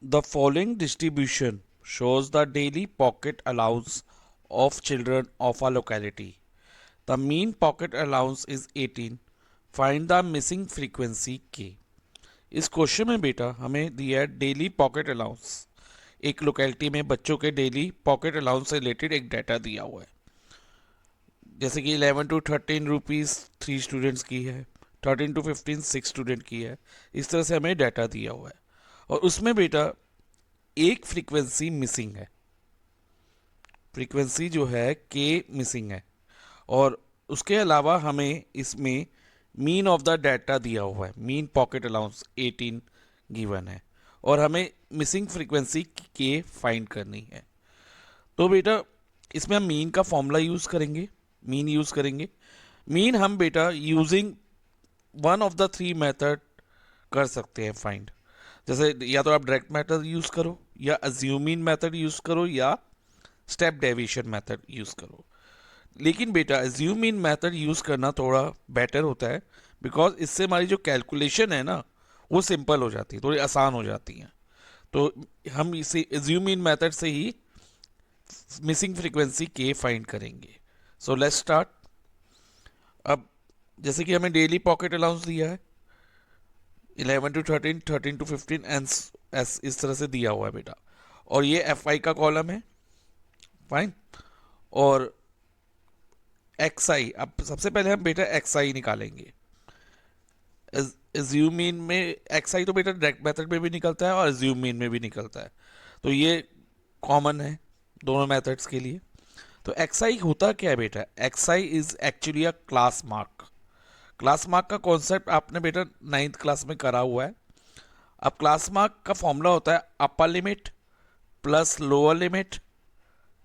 The following distribution shows the daily pocket allowance of children of a locality. The mean pocket allowance is 18. Find the missing frequency k. इस question में बेटा हमें दिया है daily pocket allowance. एक locality में बच्चों के डेली पॉकेट अलाउंस से रिलेटेड एक डाटा दिया हुआ है, जैसे कि 11 to 13 रुपीज़ 3 स्टूडेंट्स की है, 13 to 15 6 स्टूडेंट की है। इस तरह से हमें डाटा दिया हुआ है और उसमें बेटा एक फ्रीक्वेंसी मिसिंग है। फ्रीक्वेंसी जो है के मिसिंग है और उसके अलावा हमें इसमें मीन ऑफ द डाटा दिया हुआ है। मीन पॉकेट अलाउंस 18 गिवन है और हमें मिसिंग फ्रीक्वेंसी के फाइंड करनी है। तो बेटा इसमें हम मीन का फॉर्मूला यूज़ करेंगे। मीन यूज़ करेंगे। मीन हम बेटा using one of the three method कर सकते हैं फाइंड। जैसे या तो आप डायरेक्ट मेथड यूज़ करो, या अज्यूमिंग मेथड यूज़ करो, या स्टेप डेविएशन मेथड यूज़ करो। लेकिन बेटा अज्यूम इन मेथड यूज़ करना थोड़ा बेटर होता है, बिकॉज इससे हमारी जो कैलकुलेशन है ना वो सिंपल हो जाती है, थोड़ी आसान हो जाती है। तो हम इसे अज्यूम इन मेथड से ही मिसिंग फ्रीक्वेंसी के फाइंड करेंगे। So let's start. अब जैसे कि हमें डेली पॉकेट अलाउंस दिया है 11 to 13, 13 to 15 एंड इस तरह से दिया हुआ है बेटा, और ये एफ आई का कॉलम है। फाइन। और एक्स आई, अब सबसे पहले हम बेटा एक्स आई निकालेंगे। एज्यूम मीन में एक्स आई तो बेटा डायरेक्ट मेथड में भी निकलता है और एज्यूम मीन में भी निकलता है, तो ये कॉमन है दोनों मेथड्स के लिए। तो एक्स आई होता क्या है बेटा? X I is actually a class mark. Class mark का कॉन्सेप्ट आपने बेटा 9th क्लास में करा हुआ है। अब क्लास मार्क का फॉर्मूला होता है upper limit plus lower limit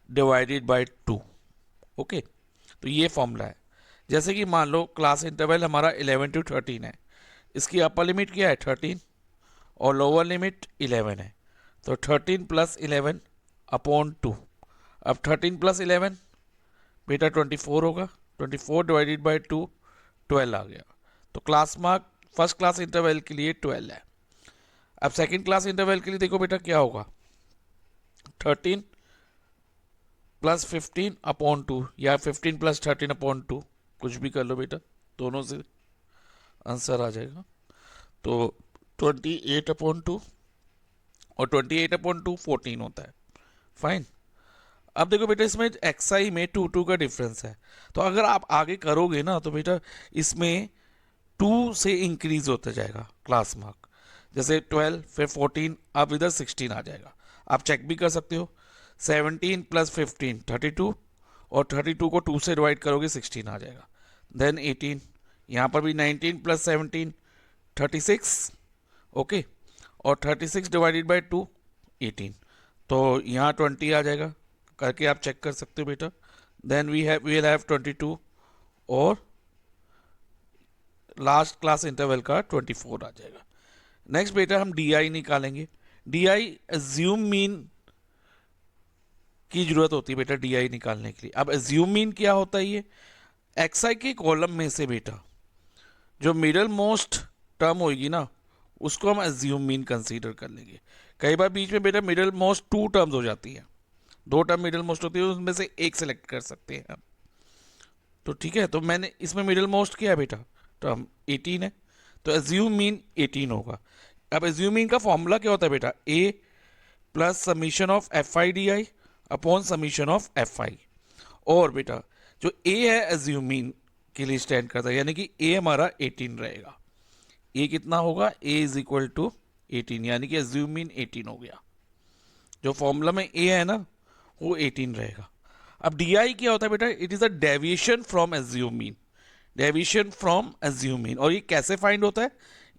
divided by 2। Okay, तो ये फॉर्मूला है। जैसे कि मान लो क्लास इंटरवल हमारा 11 to 13 है, इसकी अपर लिमिट क्या है 13 और लोअर लिमिट 11 है, तो 13 प्लस 11 अपॉन 2। अब 13 प्लस 11 बेटा 24 होगा, 24 डिवाइडेड बाई 2 12 आ गया। तो class mark first class interval के लिए 12 है। अब सेकंड क्लास इंटरवल के लिए देखो बेटा क्या होगा, 13 प्लस 15 अपॉन 2 या 15 प्लस 13 अपॉन 2, कुछ भी कर लो बेटा, दोनों से आंसर आ जाएगा। तो 28 अपॉन 2 और 28 अपॉन 2 14 होता है। फाइन। अब देखो बेटा इसमें एक्स आई में 2 का डिफरेंस है, तो अगर आप आगे करोगे ना तो बेटा इसमें 2 से इंक्रीज होता जाएगा क्लास मार्क। जैसे 12 फिर 14, अब इधर 16 आ जाएगा। आप चेक भी कर सकते हो, 17 प्लस 15 32 और 32 को 2 से डिवाइड करोगे 16 आ जाएगा। देन 18, यहाँ पर भी 19 प्लस 17 36। ओके, और 36 डिवाइडेड बाई 2 18, तो यहाँ 20 आ जाएगा। करके आप चेक कर सकते हो बेटा। देन वी विल हैव 22 और लास्ट क्लास इंटरवल का 24 आ जाएगा। नेक्स्ट बेटा हम डी आई निकालेंगे। डी आई एज्यूम मीन की जरूरत होती है बेटा डी आई निकालने के लिए। अब एज्यूम मीन क्या होता है? ये एक्स आई के कॉलम में से बेटा जो मिडल मोस्ट टर्म होगी ना उसको हम एज्यूम मीन कंसीडर कर लेंगे। कई बार बीच में बेटा मिडल मोस्ट 2 टर्म्स हो जाती है, 2 टर्म मिडल मोस्ट होती है, उसमें से एक सेलेक्ट कर सकते हैं हम। तो ठीक है, तो मैंने इसमें मिडल मोस्ट किया है बेटा, टर्म 18 है, तो एज्यूम मीन 18 होगा। अब एज्यूम मीन का फॉर्मूला क्या होता है बेटा? A plus summation of F I D I upon summation of F I. और बेटा जो ए है एज्यूम मीन के लिए स्टैंड करता है, यानी कि ए हमारा 18 रहेगा। ए कितना होगा? ए इज इक्वल टू 18, यानी कि एज्यूम मीन 18 हो गया। जो फॉर्मूला में ए है ना वो 18 रहेगा। अब डी आई क्या होता है बेटा? It is a deviation from assume mean. Deviation from assume mean. और ये कैसे फाइंड होता है?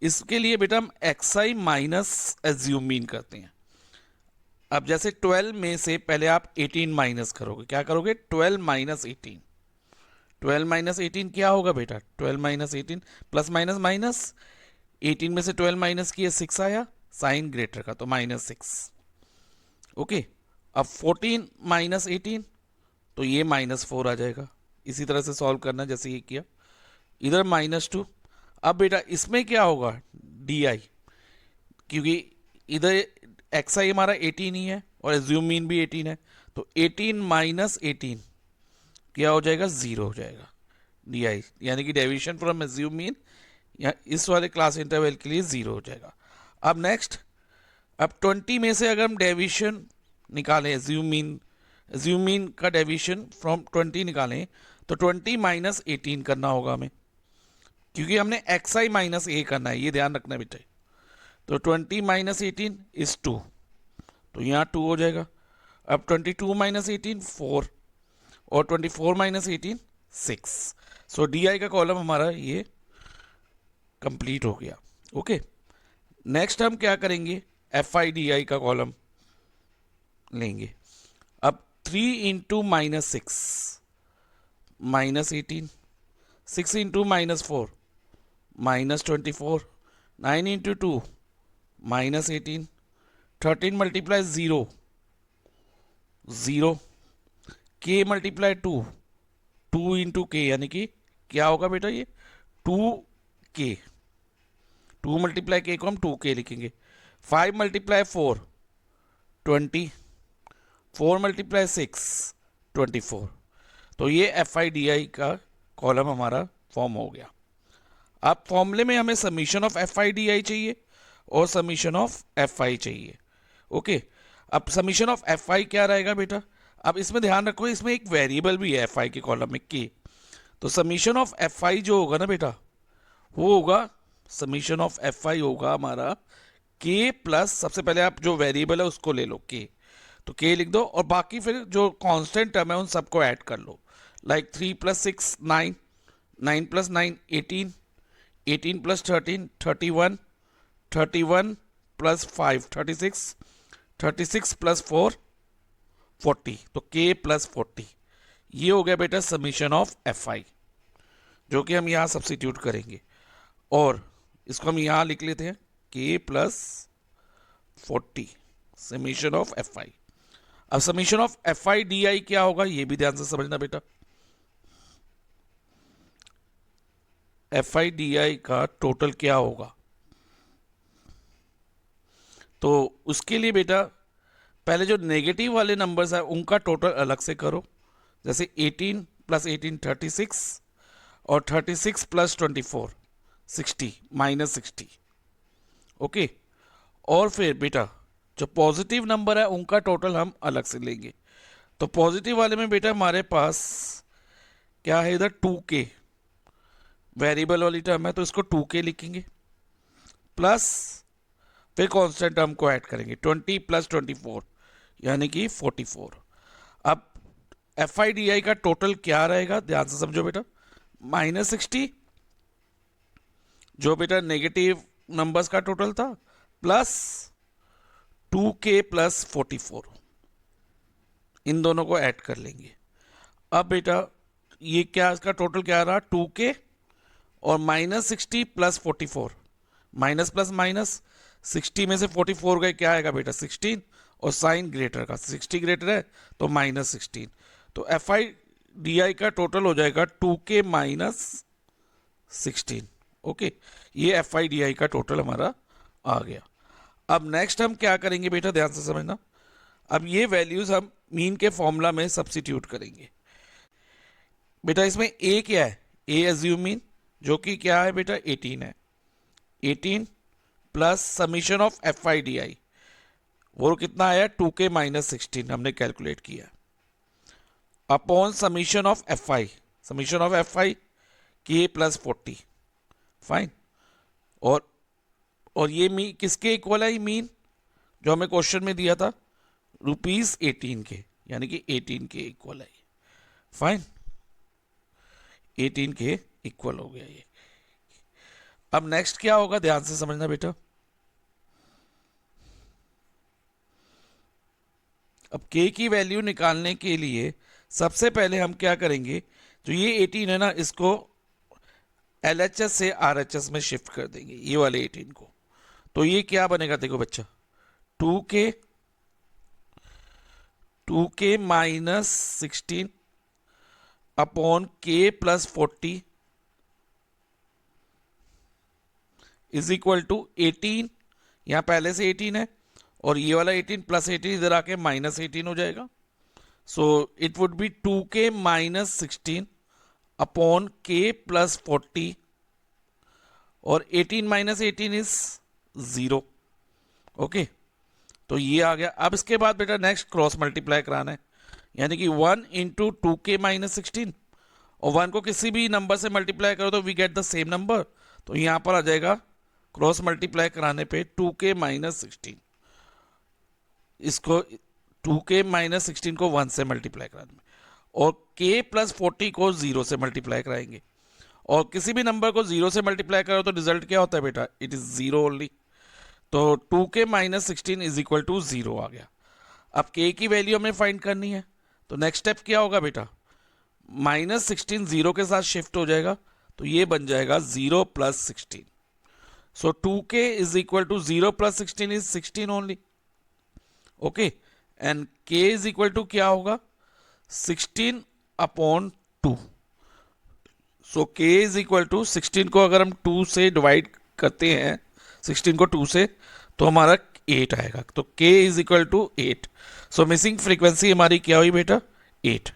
इसके लिए बेटा हम एक्स आई माइनस एज्यूम मीन करते हैं। अब जैसे 12 में से पहले आप 18 माइनस करोगे, क्या करोगे? 12 माइनस 18। 12 माइनस 18 क्या होगा बेटा? 12 माइनस 18 प्लस माइनस माइनस, 18 में से 12 माइनस किए 6 आया, साइन ग्रेटर का तो -6। ओके, अब 14 माइनस 18 तो ये -4 आ जाएगा। इसी तरह से सॉल्व करना जैसे ये किया, इधर -2। अब बेटा इसमें क्या होगा? डी आई, क्योंकि इधर एक्स आई हमारा 18 ही है और एज्यूम मीन भी 18 है, तो 18 माइनस 18 क्या हो जाएगा, 0 हो जाएगा डी आई, यानी कि डेविएशन फ्रॉम एज्यूम मीन या इस वाले क्लास इंटरवल के लिए 0 हो जाएगा। अब नेक्स्ट, अब 20 में से अगर हम डेविएशन निकालें, एज्यूम मीन का डेविएशन फ्रॉम 20 निकालें, तो 20 माइनस 18 करना होगा हमें, क्योंकि हमने एक्स आई माइनस ए करना है, ये ध्यान रखना बेटा। तो 20 माइनस 18 इज 2, तो यहाँ 2 हो जाएगा। अब 22 माइनस 18 4 और 24 माइनस 18 6। सो डी आई का कॉलम हमारा ये कंप्लीट हो गया। ओके, नेक्स्ट हम क्या करेंगे, एफ आई डी आई का कॉलम लेंगे। अब 3 into minus 6 minus 18, 6 into minus 4 minus 24, 9 into 2 minus 18, 13 multiply 0 0, के मल्टीप्लाई 2 2 इंटू के, यानी कि क्या होगा बेटा ये 2k, 2 मल्टीप्लाई के को हम 2k लिखेंगे। 5 मल्टीप्लाई 4 20, 4 मल्टीप्लाई 6 24। तो ये एफ आई डी आई का कॉलम हमारा फॉर्म हो गया। अब फॉर्मूले में हमें summation of F I D आई चाहिए और समीशन ऑफ एफ आई चाहिए। ओके, अब समीशन ऑफ एफ आई क्या रहेगा बेटा, अब इसमें ध्यान रखो, इसमें एक वेरिएबल भी है एफ आई के कॉलम में के, तो समीशन ऑफ एफ आई जो होगा ना बेटा, वो होगा समीशन ऑफ एफ आई होगा हमारा के प्लस, सबसे पहले आप जो वेरिएबल है उसको ले लो के, तो के लिख दो और बाकी फिर जो कांस्टेंट टर्म है उन सबको ऐड कर लो। Like 3 plus 6 9, 9 plus 9 18, 18 plus 13 31, 31 plus 5 36, 36 plus 4 40, तो k प्लस 40, ये हो गया बेटा समीशन ऑफ एफ आई, जो कि हम यहाँ सब्सिट्यूट करेंगे और इसको हम यहाँ लिख लेते हैं k plus 40 summation of F I. अब summation of F I D I क्या होगा, ये भी ध्यान से समझना बेटा। एफ आई डी आई का टोटल क्या होगा, तो उसके लिए बेटा पहले जो नेगेटिव वाले नंबर्स है उनका टोटल अलग से करो, जैसे 18 प्लस 18 36 और 36 प्लस 24 60 माइनस 60। ओके, और फिर बेटा जो पॉजिटिव नंबर है उनका टोटल हम अलग से लेंगे। तो पॉजिटिव वाले में बेटा हमारे पास क्या है, इधर 2k वेरिएबल वाली टर्म है, तो इसको 2k लिखेंगे प्लस फिर कांस्टेंट टर्म को ऐड करेंगे 20 प्लस 24 यानी कि 44। अब एफ आई डी आई का टोटल क्या रहेगा, ध्यान से समझो बेटा, माइनस 60 जो बेटा नेगेटिव नंबर्स का टोटल था प्लस 2k प्लस 44, इन दोनों को ऐड कर लेंगे। अब बेटा ये क्या, इसका टोटल क्या रहा, 2k और minus 60 plus 44, minus plus minus 60 में से 44 गए, क्या आएगा बेटा 16, और साइन ग्रेटर का 60 ग्रेटर है तो माइनस 16, तो एफ आई डी आई का टोटल हो जाएगा 2k माइनस 16। ओके, ये एफ आई डी आई का टोटल हमारा आ गया। अब नेक्स्ट हम क्या करेंगे बेटा, ध्यान से समझना, अब ये वैल्यूज हम मीन के फॉर्मूला में सब्सिट्यूट करेंगे। बेटा इसमें ए क्या है, ए एज्यूम मीन जो कि क्या है बेटा 18 है, 18 plus summation of F I D आई, वो कितना आया 2k माइनस 16 हमने कैलकुलेट किया, upon summation of F I, summation of F आई के प्लस 40, फाइन। और ये मीन किसके इक्वल है, मीन जो हमें क्वेश्चन में दिया था ₹18 के, यानी कि 18 के इक्वल है, फाइन, 18 के इक्वल हो गया ये। अब नेक्स्ट क्या होगा, ध्यान से समझना बेटा, अब k की वैल्यू निकालने के लिए सबसे पहले हम क्या करेंगे, जो ये 18 है ना, इसको LHS से RHS में शिफ्ट कर देंगे, ये वाले 18 को, तो ये क्या बनेगा, देखो बच्चा 2k minus 16 upon k plus 40 is equal to 18, यहां पहले से 18 है और ये वाला 18 प्लस 18 इधर आके माइनस 18 हो जाएगा. So it would be 2k minus 16 upon k plus 40 और 18 माइनस 18 इज 0. ओके, तो ये आ गया. अब इसके बाद बेटा नेक्स्ट क्रॉस मल्टीप्लाई कराना है, यानी कि 1 इंटू 2k माइनस 16 और 1 को किसी भी नंबर से मल्टीप्लाई करो तो we get the same number. तो यहाँ पर आ जाएगा क्रॉस मल्टीप्लाई कराने पे 2k माइनस 16, इसको 2k माइनस 16 को 1 से मल्टीप्लाई कराने में, और k प्लस 40 को 0 से मल्टीप्लाई कराएंगे. और किसी भी नंबर को 0 से मल्टीप्लाई करो तो रिजल्ट क्या होता है बेटा, इट इज 0 ओनली. तो 2k minus 16 is equal to 0 आ गया. अब k की वैल्यू हमें फाइंड करनी है, तो नेक्स्ट स्टेप क्या होगा बेटा, माइनस 16 0 के साथ शिफ्ट हो जाएगा, तो ये बन जाएगा 0 plus 16. So 2k is equal to 0 plus 16 is 16 only. Okay, and k is equal to क्या होगा, 16 upon 2. So k is equal to 16 को अगर हम 2 से डिवाइड करते हैं, 16 को 2 से, तो हमारा 8 आएगा. तो k is equal to 8. So missing frequency हमारी क्या हुई बेटा, 8.